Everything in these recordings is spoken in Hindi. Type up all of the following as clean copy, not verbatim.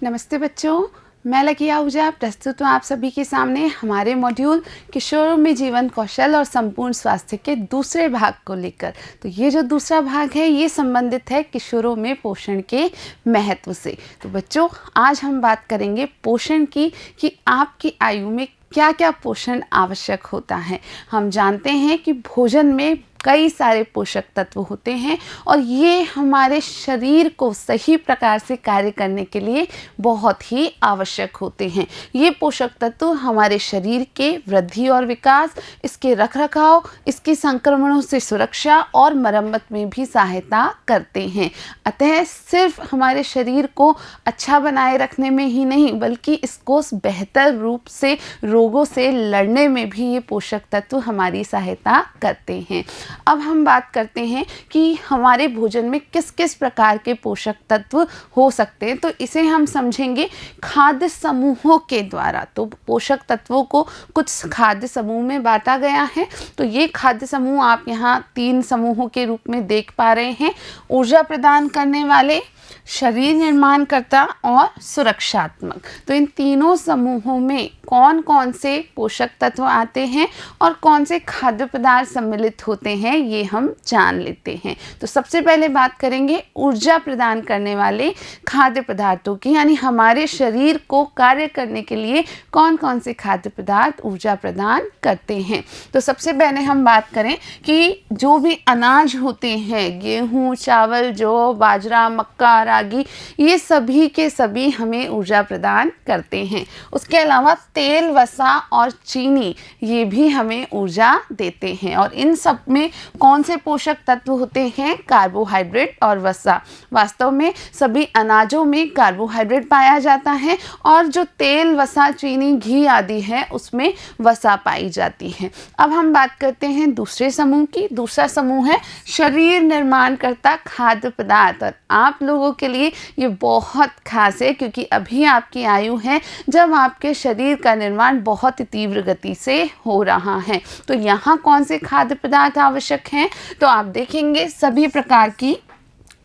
नमस्ते बच्चों, मैं लकी आहूजा प्रस्तुत हूँ आप सभी के सामने हमारे मॉड्यूल किशोरों में जीवन कौशल और संपूर्ण स्वास्थ्य के दूसरे भाग को लेकर। तो ये जो दूसरा भाग है ये संबंधित है किशोरों में पोषण के महत्व से। तो बच्चों, आज हम बात करेंगे पोषण की कि आपकी आयु में क्या क्या पोषण आवश्यक होता है। हम जानते हैं कि भोजन में कई सारे पोषक तत्व होते हैं और ये हमारे शरीर को सही प्रकार से कार्य करने के लिए बहुत ही आवश्यक होते हैं। ये पोषक तत्व हमारे शरीर के वृद्धि और विकास, इसके रखरखाव, इसके संक्रमणों से सुरक्षा और मरम्मत में भी सहायता करते हैं। अतः सिर्फ हमारे शरीर को अच्छा बनाए रखने में ही नहीं बल्कि इसको बेहतर रूप से रोगों से लड़ने में भी ये पोषक तत्व हमारी सहायता करते हैं। अब हम बात करते हैं कि हमारे भोजन में किस किस प्रकार के पोषक तत्व हो सकते हैं। तो इसे हम समझेंगे खाद्य समूहों के द्वारा। तो पोषक तत्वों को कुछ खाद्य समूह में बांटा गया है। तो ये खाद्य समूह आप यहाँ 3 समूहों के रूप में देख पा रहे हैं। ऊर्जा प्रदान करने वाले, शरीर निर्माणकर्ता और सुरक्षात्मक। तो इन तीनों समूहों में कौन कौन से पोषक तत्व आते हैं और कौन से खाद्य पदार्थ सम्मिलित होते हैं ये हम जान लेते हैं। तो सबसे पहले बात करेंगे ऊर्जा प्रदान करने वाले खाद्य पदार्थों की, यानी हमारे शरीर को कार्य करने के लिए कौन कौन से खाद्य पदार्थ ऊर्जा प्रदान करते हैं। तो सबसे पहले हम बात करें कि जो भी अनाज होते हैं, गेहूँ, चावल, जौ, बाजरा, मक्का, रागी, ये सभी के सभी हमें ऊर्जा प्रदान करते हैं। उसके अलावा तेल, वसा और चीनी ये भी हमें ऊर्जा देते हैं। और इन सब में कौन से पोषक तत्व होते हैं? कार्बोहाइड्रेट और वसा। वास्तव में सभी अनाजों में कार्बोहाइड्रेट पाया जाता है और जो तेल, वसा, चीनी, घी आदि है उसमें वसा पाई जाती है। अब हम बात करते हैं दूसरे समूह की। दूसरा समूह है शरीर निर्माणकर्ता खाद्य पदार्थ। और आप लोगों के लिए ये बहुत खास है क्योंकि अभी आपकी आयु है जब आपके शरीर का निर्माण बहुत ही तीव्र गति से हो रहा है। तो यहाँ कौन से खाद्य पदार्थ आवश्यक हैं? तो आप देखेंगे सभी प्रकार की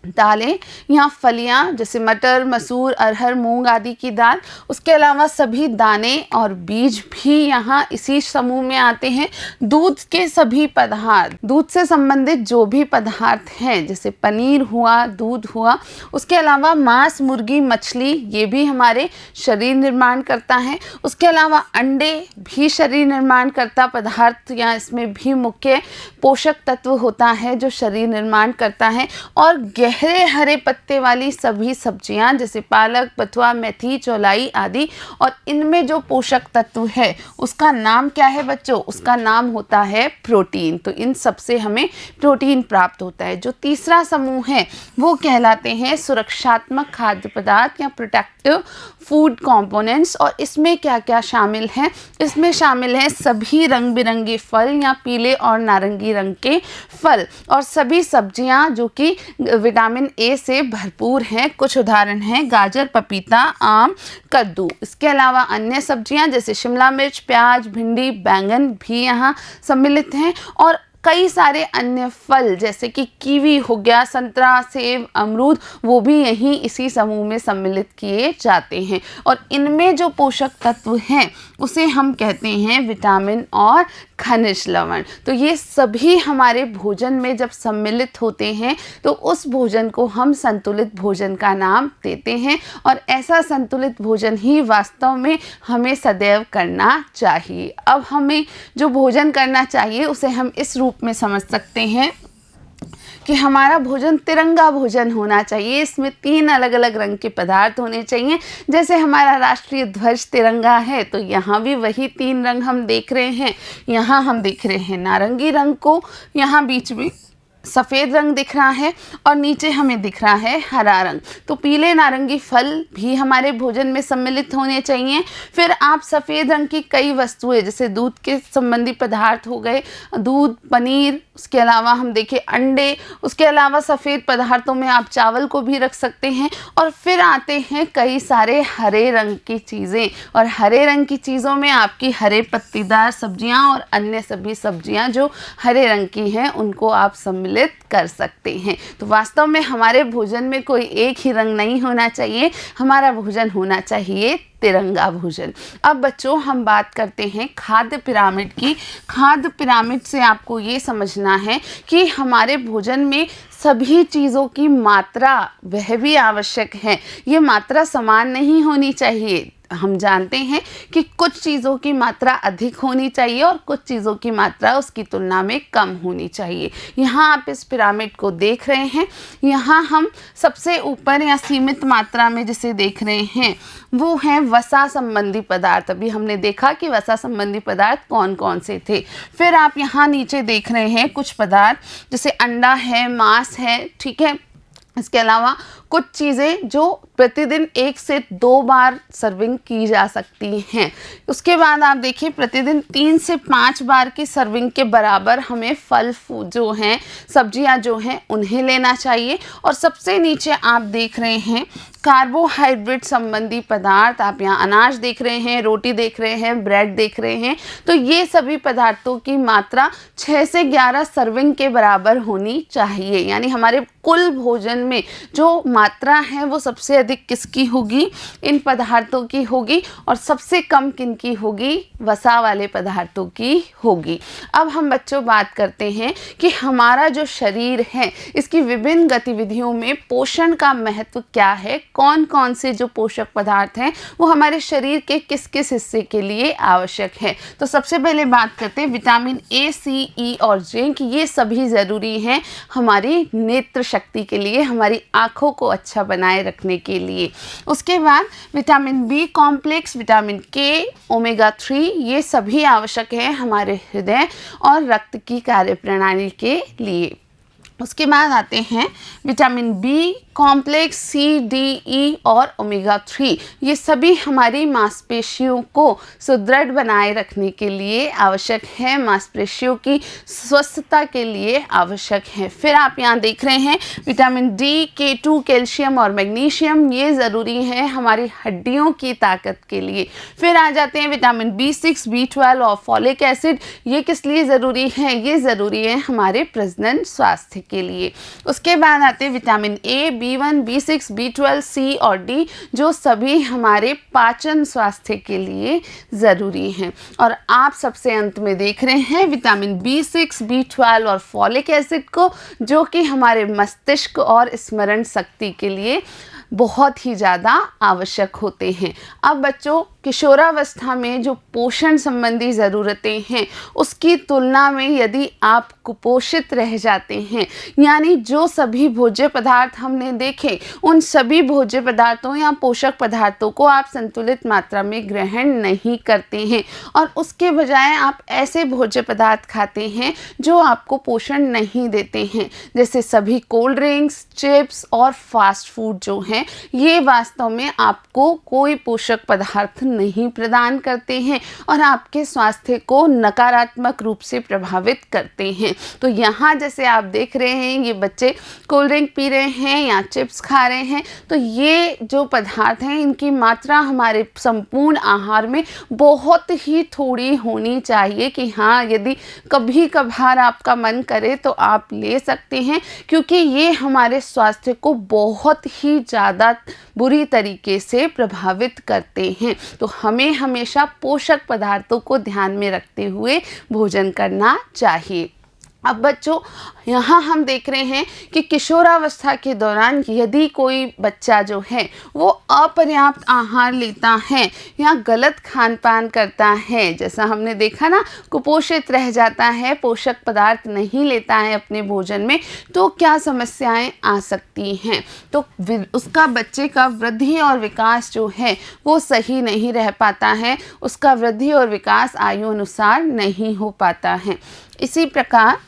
दालें, यहाँ फलियाँ जैसे मटर, मसूर, अरहर, मूंग आदि की दाल। उसके अलावा सभी दाने और बीज भी यहाँ इसी समूह में आते हैं। दूध के सभी पदार्थ, दूध से संबंधित जो भी पदार्थ हैं जैसे पनीर हुआ, दूध हुआ। उसके अलावा मांस, मुर्गी, मछली ये भी हमारे शरीर निर्माण करता है। उसके अलावा अंडे भी शरीर निर्माण करता पदार्थ, या इसमें भी मुख्य पोषक तत्व होता है जो शरीर निर्माण करता है। और गहरे हरे पत्ते वाली सभी सब्जियां जैसे पालक, बथुआ, मेथी, चौलाई आदि। और इनमें जो पोषक तत्व है उसका नाम क्या है बच्चों? उसका नाम होता है प्रोटीन। तो इन सब से हमें प्रोटीन प्राप्त होता है। जो तीसरा समूह है वो कहलाते हैं सुरक्षात्मक खाद्य पदार्थ या प्रोटेक्टिव फूड कंपोनेंट्स। और इसमें क्या क्या शामिल है? इसमें शामिल है सभी रंग बिरंगे फल या पीले और नारंगी रंग के फल और सभी सब्जियां जो कि विटामिन ए से भरपूर हैं। कुछ उदाहरण हैं गाजर, पपीता, आम, कद्दू। इसके अलावा अन्य सब्जियां जैसे शिमला मिर्च, प्याज, भिंडी, बैंगन भी यहाँ सम्मिलित हैं। और कई सारे अन्य फल जैसे कि कीवी हो गया, संतरा, सेब, अमरूद, वो भी यहीं इसी समूह में सम्मिलित किए जाते हैं। और इनमें जो पोषक तत्व हैं उसे हम कहते हैं विटामिन और खनिज लवण। तो ये सभी हमारे भोजन में जब सम्मिलित होते हैं तो उस भोजन को हम संतुलित भोजन का नाम देते हैं। और ऐसा संतुलित भोजन ही वास्तव में हमें सदैव करना चाहिए। अब हमें जो भोजन करना चाहिए उसे हम इस रूप में समझ सकते हैं कि हमारा भोजन तिरंगा भोजन होना चाहिए। इसमें 3 अलग अलग रंग के पदार्थ होने चाहिए। जैसे हमारा राष्ट्रीय ध्वज तिरंगा है तो यहाँ भी वही 3 रंग हम देख रहे हैं। यहाँ हम देख रहे हैं नारंगी रंग को, यहाँ बीच में सफ़ेद रंग दिख रहा है और नीचे हमें दिख रहा है हरा रंग। तो पीले नारंगी फल भी हमारे भोजन में सम्मिलित होने चाहिए। फिर आप सफ़ेद रंग की कई वस्तुएं जैसे दूध के संबंधी पदार्थ हो गए, दूध, पनीर, उसके अलावा हम देखें अंडे, उसके अलावा सफ़ेद पदार्थों में आप चावल को भी रख सकते हैं। और फिर आते हैं कई सारे हरे रंग की चीज़ें। और हरे रंग की चीज़ों में आपकी हरे पत्तीदार सब्जियां और अन्य सभी सब्जियां जो हरे रंग की हैं उनको आप सम्मिलित सम्मिलित कर सकते हैं। तो वास्तव में हमारे भोजन में कोई एक ही रंग नहीं होना चाहिए, हमारा भोजन होना चाहिए तिरंगा भोजन। अब बच्चों हम बात करते हैं खाद्य पिरामिड की। खाद्य पिरामिड से आपको ये समझना है कि हमारे भोजन में सभी चीज़ों की मात्रा वह भी आवश्यक है। ये मात्रा समान नहीं होनी चाहिए। हम जानते हैं कि कुछ चीज़ों की मात्रा अधिक होनी चाहिए और कुछ चीज़ों की मात्रा उसकी तुलना में कम होनी चाहिए। यहाँ आप इस पिरामिड को देख रहे हैं, यहाँ हम सबसे ऊपर या सीमित मात्रा में जिसे देख रहे हैं वो है वसा संबंधी पदार्थ। अभी हमने देखा कि वसा संबंधी पदार्थ कौन कौन से थे। फिर आप यहाँ नीचे देख रहे हैं कुछ पदार्थ जैसे अंडा है, मांस है, ठीक है। इसके अलावा कुछ चीज़ें जो प्रतिदिन 1 से 2 बार सर्विंग की जा सकती हैं। उसके बाद आप देखिए प्रतिदिन 3 से 5 बार की सर्विंग के बराबर हमें फल जो हैं, सब्जियां जो हैं उन्हें लेना चाहिए। और सबसे नीचे आप देख रहे हैं कार्बोहाइड्रेट संबंधी पदार्थ। आप यहाँ अनाज देख रहे हैं, रोटी देख रहे हैं, ब्रेड देख रहे हैं। तो ये सभी पदार्थों की मात्रा 6 से 11 सर्विंग के बराबर होनी चाहिए। यानी हमारे कुल भोजन में जो मात्रा है वो सबसे अधिक किसकी होगी? इन पदार्थों की होगी। और सबसे कम किनकी होगी? वसा वाले पदार्थों की होगी। अब हम बच्चों बात करते हैं कि हमारा जो शरीर है इसकी विभिन्न गतिविधियों में पोषण का महत्व क्या है, कौन कौन से जो पोषक पदार्थ हैं वो हमारे शरीर के किस किस हिस्से के लिए आवश्यक है। तो सबसे पहले बात करते हैं विटामिन ए, सी, ई और जिंक। ये सभी ज़रूरी हैं हमारी नेत्र शक्ति के लिए, हमारी आँखों को अच्छा बनाए रखने के लिए। उसके बाद विटामिन बी कॉम्प्लेक्स, विटामिन के, ओमेगा 3 ये सभी आवश्यक है हमारे हृदय और रक्त की कार्यप्रणाली के लिए। उसके बाद आते हैं विटामिन बी कॉम्प्लेक्स, सी, डी, ई और ओमेगा 3 ये सभी हमारी मांसपेशियों को सुदृढ़ बनाए रखने के लिए आवश्यक है, मांसपेशियों की स्वस्थता के लिए आवश्यक है। फिर आप यहाँ देख रहे हैं विटामिन डी, K2, कैल्शियम और मैग्नीशियम ये ज़रूरी है हमारी हड्डियों की ताकत के लिए। फिर आ जाते हैं विटामिन B6, B12 और फॉलिक एसिड। ये किस लिए ज़रूरी है? ये ज़रूरी है हमारे प्रजनन स्वास्थ्य के लिए। उसके बाद आते हैं vitamin A, B1, B6, B12, C और D जो सभी हमारे पाचन स्वास्थ्य के लिए ज़रूरी हैं। और आप सबसे अंत में देख रहे हैं विटामिन B6, B12 और फॉलिक एसिड को जो कि हमारे मस्तिष्क और स्मरण शक्ति के लिए बहुत ही ज़्यादा आवश्यक होते हैं। अब बच्चों किशोरावस्था में जो पोषण संबंधी ज़रूरतें हैं उसकी तुलना में यदि आप कुपोषित रह जाते हैं, यानी जो सभी भोज्य पदार्थ हमने देखे उन सभी भोज्य पदार्थों या पोषक पदार्थों को आप संतुलित मात्रा में ग्रहण नहीं करते हैं और उसके बजाय आप ऐसे भोज्य पदार्थ खाते हैं जो आपको पोषण नहीं देते हैं, जैसे सभी कोल्ड ड्रिंक्स, चिप्स और फास्ट फूड जो हैं ये वास्तव में आपको कोई पोषक पदार्थ नहीं प्रदान करते हैं और आपके स्वास्थ्य को नकारात्मक रूप से प्रभावित करते हैं। तो यहाँ जैसे आप देख रहे हैं ये बच्चे कोल्ड ड्रिंक पी रहे हैं या चिप्स खा रहे हैं, तो ये जो पदार्थ हैं इनकी मात्रा हमारे संपूर्ण आहार में बहुत ही थोड़ी होनी चाहिए कि हाँ यदि कभी कभार आपका मन करे तो आप ले सकते हैं, क्योंकि ये हमारे स्वास्थ्य को बहुत ही ज़्यादा बुरी तरीके से प्रभावित करते हैं। तो हमें हमेशा पोषक पदार्थों को ध्यान में रखते हुए भोजन करना चाहिए। अब बच्चों यहाँ हम देख रहे हैं कि किशोरावस्था के दौरान यदि कोई बच्चा जो है वो अपर्याप्त आहार लेता है या गलत खान पान करता है, जैसा हमने देखा ना कुपोषित रह जाता है, पोषक पदार्थ नहीं लेता है अपने भोजन में, तो क्या समस्याएं आ सकती हैं। तो उसका बच्चे का वृद्धि और विकास जो है वो सही नहीं रह पाता है, उसका वृद्धि और विकास आयु अनुसार नहीं हो पाता है। इसी प्रकार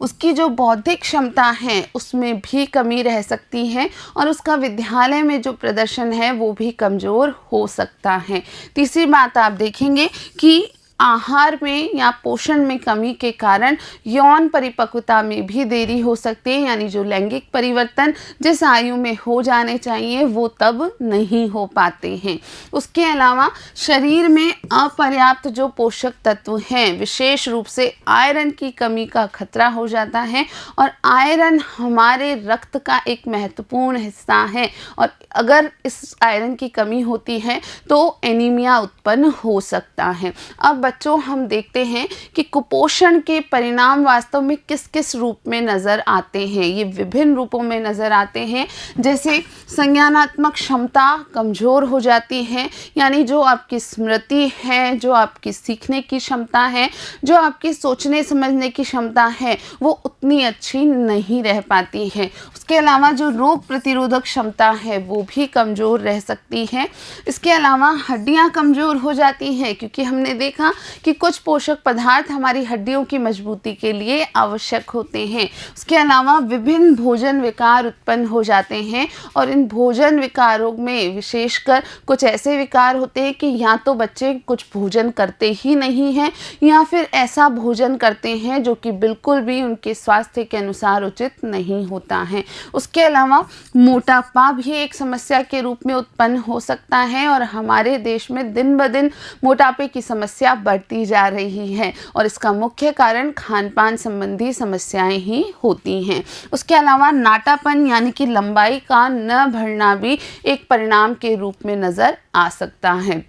उसकी जो बौद्धिक क्षमता है उसमें भी कमी रह सकती है और उसका विद्यालय में जो प्रदर्शन है वो भी कमज़ोर हो सकता है। तीसरी बात आप देखेंगे कि आहार में या पोषण में कमी के कारण यौन परिपक्वता में भी देरी हो सकती है, यानी जो लैंगिक परिवर्तन जिस आयु में हो जाने चाहिए वो तब नहीं हो पाते हैं। उसके अलावा शरीर में अपर्याप्त जो पोषक तत्व हैं, विशेष रूप से आयरन की कमी का खतरा हो जाता है, और आयरन हमारे रक्त का एक महत्वपूर्ण हिस्सा है, और अगर इस आयरन की कमी होती है तो एनीमिया उत्पन्न हो सकता है। अब बच्चों, हम देखते हैं कि कुपोषण के परिणाम वास्तव में किस किस रूप में नज़र आते हैं। ये विभिन्न रूपों में नज़र आते हैं, जैसे संज्ञानात्मक क्षमता कमज़ोर हो जाती है, यानी जो आपकी स्मृति है, जो आपकी सीखने की क्षमता है, जो आपकी सोचने समझने की क्षमता है, वो उतनी अच्छी नहीं रह पाती है। उसके अलावा जो रोग प्रतिरोधक क्षमता है वो भी कमज़ोर रह सकती है। इसके अलावा हड्डियां कमज़ोर हो जाती हैं, क्योंकि हमने देखा कि कुछ पोषक पदार्थ हमारी हड्डियों की मजबूती के लिए आवश्यक होते हैं। उसके अलावा विभिन्न भोजन विकार उत्पन्न हो जाते हैं, और इन भोजन विकारों में विशेषकर कुछ ऐसे विकार होते हैं कि या तो बच्चे कुछ भोजन करते ही नहीं हैं, या फिर ऐसा भोजन करते हैं जो कि बिल्कुल भी उनके स्वास्थ्य के अनुसार उचित नहीं होता है। उसके अलावा मोटापा भी एक समस्या के रूप में उत्पन्न हो सकता है, और हमारे देश में दिन ब दिन मोटापे की समस्या बढ़ती जा रही है, और इसका मुख्य कारण खान पान संबंधी समस्याएं ही होती हैं। उसके अलावा नाटापन यानी कि लंबाई का न बढ़ना भी एक परिणाम के रूप में नज़र आ सकता है।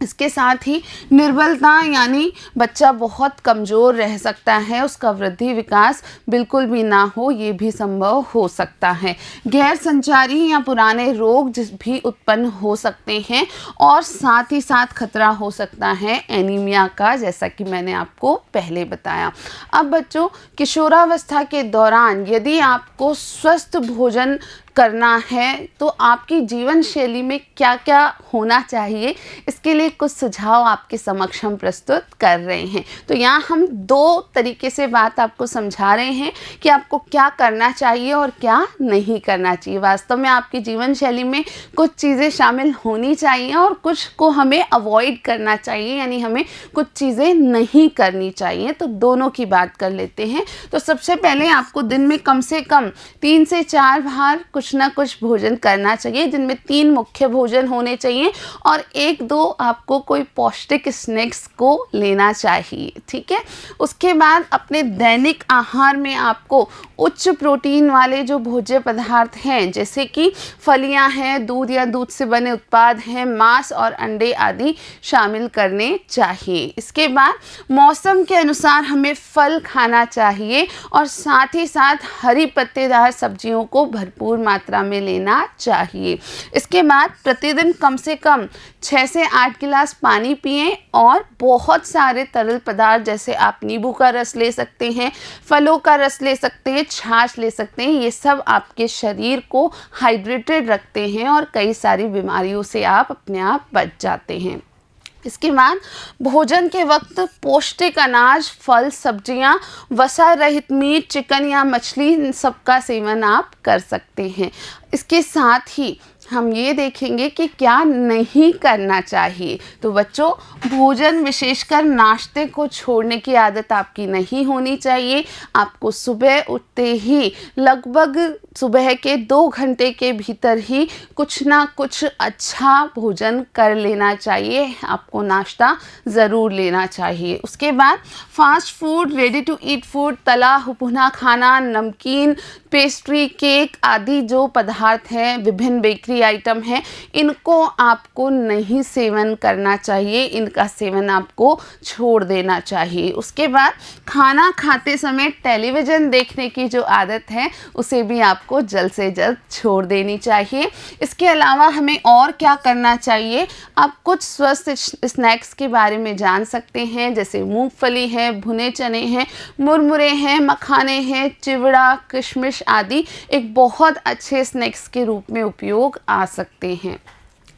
इसके साथ ही निर्बलता, यानी बच्चा बहुत कमज़ोर रह सकता है, उसका वृद्धि विकास बिल्कुल भी ना हो, ये भी संभव हो सकता है। गैर संचारी या पुराने रोग भी उत्पन्न हो सकते हैं, और साथ ही साथ खतरा हो सकता है एनीमिया का, जैसा कि मैंने आपको पहले बताया। अब बच्चों, किशोरावस्था के दौरान यदि आपको स्वस्थ भोजन करना है तो आपकी जीवन शैली में क्या क्या होना चाहिए, इसके लिए कुछ सुझाव आपके समक्ष हम प्रस्तुत कर रहे हैं। तो यहाँ हम दो तरीके से बात आपको समझा रहे हैं कि आपको क्या करना चाहिए और क्या नहीं करना चाहिए। वास्तव में आपकी जीवन शैली में कुछ चीज़ें शामिल होनी चाहिए और कुछ को हमें अवॉइड करना चाहिए, यानी हमें कुछ चीज़ें नहीं करनी चाहिए। तो दोनों की बात कर लेते हैं। तो सबसे पहले आपको दिन में कम से कम 3 से 4 बार कुछ ना कुछ भोजन करना चाहिए, जिनमें 3 मुख्य भोजन होने चाहिए और 1-2 आपको कोई पौष्टिक स्नैक्स को लेना चाहिए, ठीक है। उसके बाद अपने दैनिक आहार में आपको उच्च प्रोटीन वाले जो भोज्य पदार्थ हैं, जैसे कि फलियां हैं, दूध या दूध से बने उत्पाद हैं, मांस और अंडे आदि शामिल करने चाहिए। इसके बाद मौसम के अनुसार हमें फल खाना चाहिए और साथ ही साथ हरी पत्तेदार सब्जियों को भरपूर मात्रा में लेना चाहिए। इसके बाद प्रतिदिन कम से कम 6 से 8 गिलास पानी पिएं और बहुत सारे तरल पदार्थ, जैसे आप नींबू का रस ले सकते हैं, फलों का रस ले सकते हैं, छाछ ले सकते हैं। ये सब आपके शरीर को हाइड्रेटेड रखते हैं और कई सारी बीमारियों से आप अपने आप बच जाते हैं। इसके बाद भोजन के वक्त पौष्टिक अनाज, फल, सब्जियां, वसा रहित मीट, चिकन या मछली, इन सब का सेवन आप कर सकते हैं। इसके साथ ही हम ये देखेंगे कि क्या नहीं करना चाहिए। तो बच्चों, भोजन विशेषकर नाश्ते को छोड़ने की आदत आपकी नहीं होनी चाहिए। आपको सुबह उठते ही लगभग सुबह के 2 घंटे के भीतर ही कुछ ना कुछ अच्छा भोजन कर लेना चाहिए। आपको नाश्ता ज़रूर लेना चाहिए। उसके बाद fast food, ready to eat food, तला भुना खाना, नमकीन, पेस्ट्री, केक आदि जो पदार्थ हैं, विभिन्न बेकरी आइटम हैं, इनको आपको नहीं सेवन करना चाहिए। इनका सेवन आपको छोड़ देना चाहिए। उसके बाद खाना खाते समय टेलीविज़न देखने की जो आदत है उसे भी आपको जल्द से जल्द छोड़ देनी चाहिए। इसके अलावा हमें और क्या करना चाहिए, आप कुछ स्वस्थ स्नैक्स के बारे में जान सकते हैं, जैसे मूंगफली है, भुने चने हैं, मुरमुरे हैं, मखाने हैं, चिवड़ा, किशमिश आदि एक बहुत अच्छे स्नैक्स के रूप में उपयोग आ सकते हैं।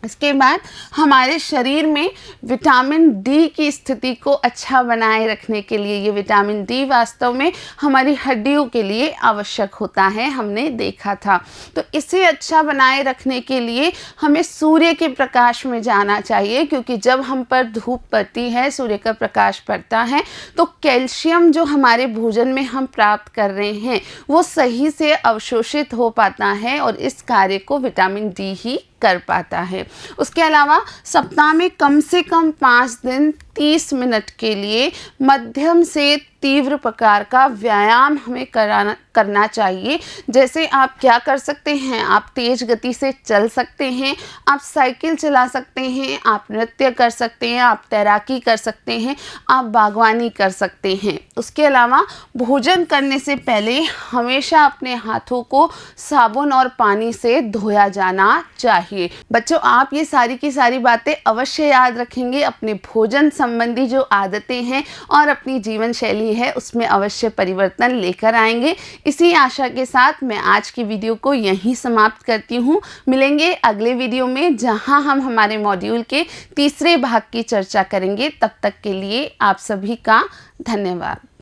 इसके बाद हमारे शरीर में विटामिन डी की स्थिति को अच्छा बनाए रखने के लिए, ये विटामिन डी वास्तव में हमारी हड्डियों के लिए आवश्यक होता है, हमने देखा था। तो इसे अच्छा बनाए रखने के लिए हमें सूर्य के प्रकाश में जाना चाहिए, क्योंकि जब हम पर धूप पड़ती है, सूर्य का प्रकाश पड़ता है, तो कैल्शियम जो हमारे भोजन में हम प्राप्त कर रहे हैं वो सही से अवशोषित हो पाता है और इस कार्य को विटामिन डी ही कर पाता है। उसके अलावा सप्ताह में कम से कम 5 दिन 30 मिनट के लिए मध्यम से तीव्र प्रकार का व्यायाम हमें करना चाहिए। जैसे आप क्या कर सकते हैं, आप तेज़ गति से चल सकते हैं, आप साइकिल चला सकते हैं, आप नृत्य कर सकते हैं, आप तैराकी कर सकते हैं, आप बागवानी कर सकते हैं। उसके अलावा भोजन करने से पहले हमेशा अपने हाथों को साबुन और पानी से धोया जाना चाहिए। बच्चों, आप ये सारी की सारी बातें अवश्य याद रखेंगे, अपने भोजन संबंधी जो आदतें हैं और अपनी जीवन शैली है उसमें अवश्य परिवर्तन लेकर आएंगे। इसी आशा के साथ मैं आज की वीडियो को यहीं समाप्त करती हूँ। मिलेंगे अगले वीडियो में, जहां हम हमारे मॉड्यूल के तीसरे भाग की चर्चा करेंगे। तब तक के लिए आप सभी का धन्यवाद।